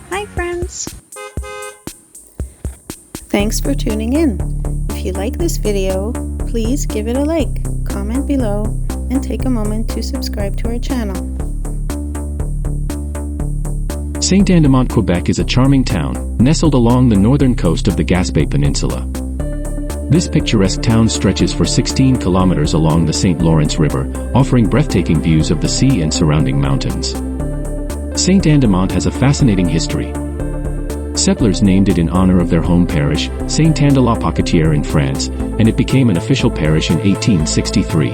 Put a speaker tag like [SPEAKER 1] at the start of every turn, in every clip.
[SPEAKER 1] Hi friends! Thanks for tuning in. If you like this video, please give it a like, comment below, and take a moment to subscribe to our channel.
[SPEAKER 2] Sainte-Anne-des-Monts, Quebec is a charming town, nestled along the northern coast of the Gaspé Peninsula. This picturesque town stretches for 16 kilometers along the St. Lawrence River, offering breathtaking views of the sea and surrounding mountains. Sainte-Anne-des-Monts has a fascinating history. Settlers named it in honor of their home parish, Sainte-Anne-de-la-Pocatière in France, and it became an official parish in 1863.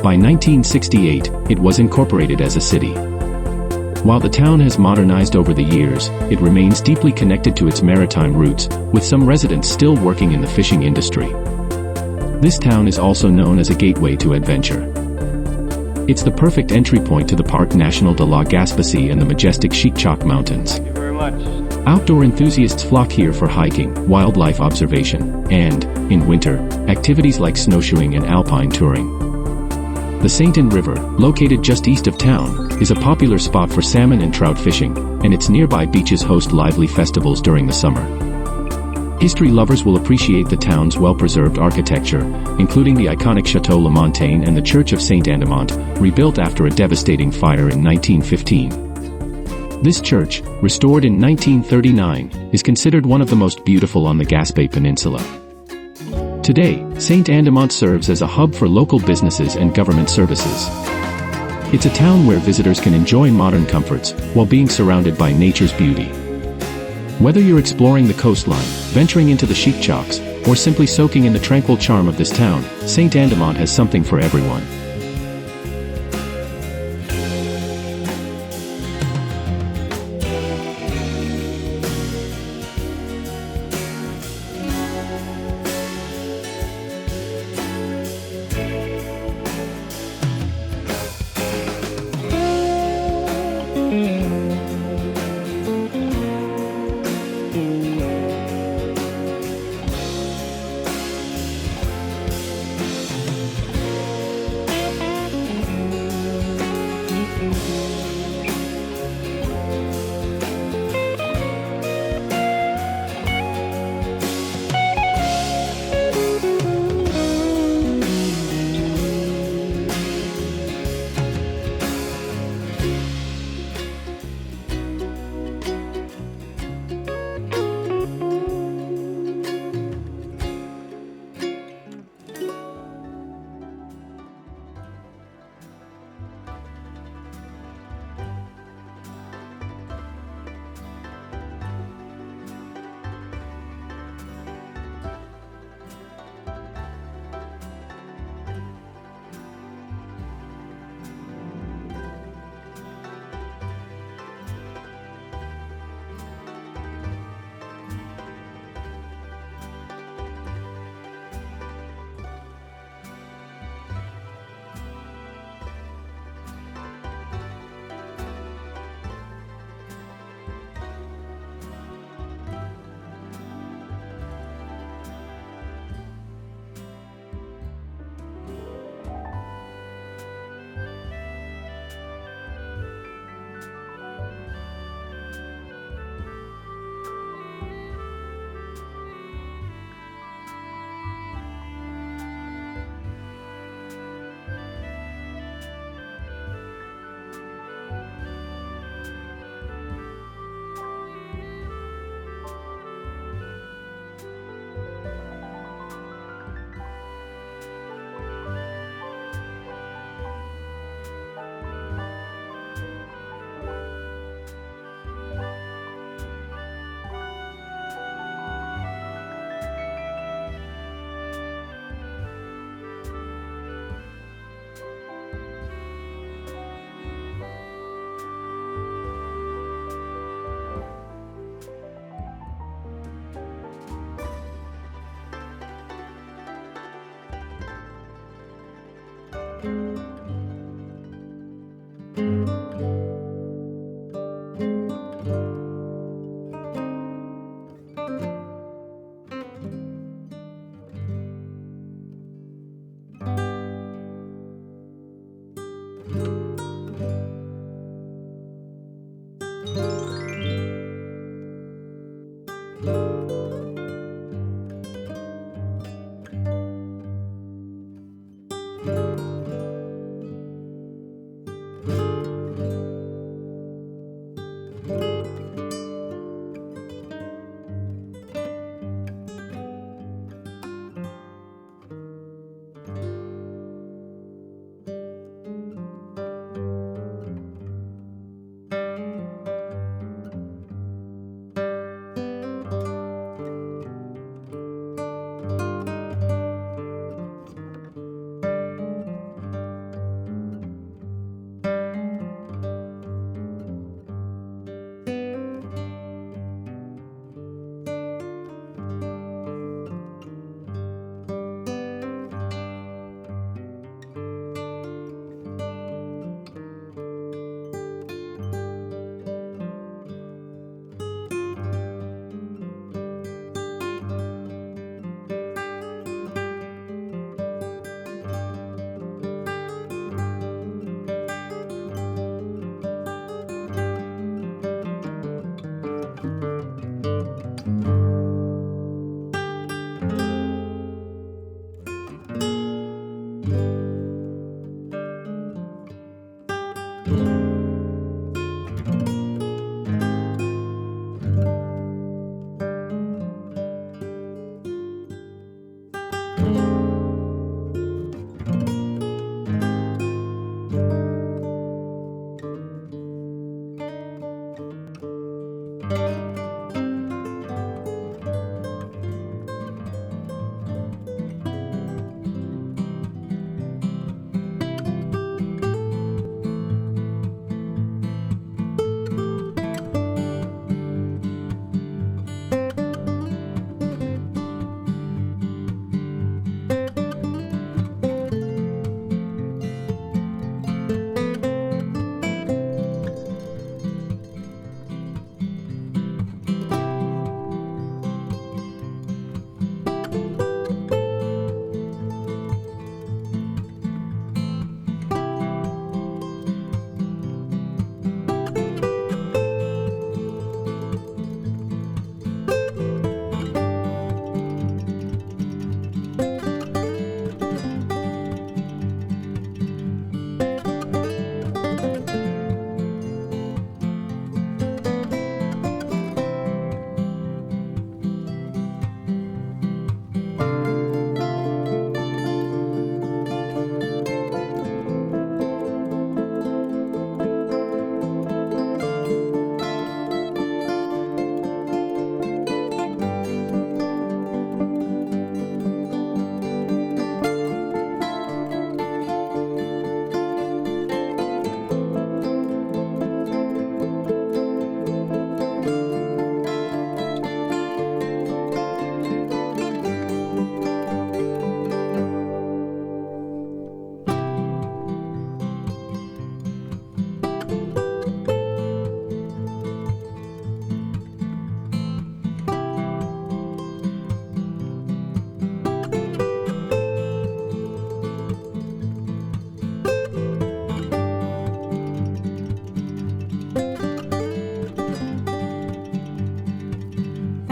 [SPEAKER 2] By 1968, it was incorporated as a city. While the town has modernized over the years, it remains deeply connected to its maritime roots, with some residents still working in the fishing industry. This town is also known as a gateway to adventure. It's the perfect entry point to the Parc National de la Gaspésie and the majestic Scenic Mountains.
[SPEAKER 3] Thank you very much.
[SPEAKER 2] Outdoor enthusiasts flock here for hiking, wildlife observation, and, in winter, activities like snowshoeing and alpine touring. The Sainte-Anne River, located just east of town, is a popular spot for salmon and trout fishing, and its nearby beaches host lively festivals during the summer. History lovers will appreciate the town's well-preserved architecture, including the iconic Château Le Montaigne and the Church of Sainte-Anne-des-Monts, rebuilt after a devastating fire in 1915. This church, restored in 1939, is considered one of the most beautiful on the Gaspé Peninsula. Today, Sainte-Anne-des-Monts serves as a hub for local businesses and government services. It's a town where visitors can enjoy modern comforts, while being surrounded by nature's beauty. Whether you're exploring the coastline, venturing into the Scenics, or simply soaking in the tranquil charm of this town, Sainte-Anne-des-Monts has something for everyone.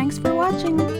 [SPEAKER 1] Thanks for watching!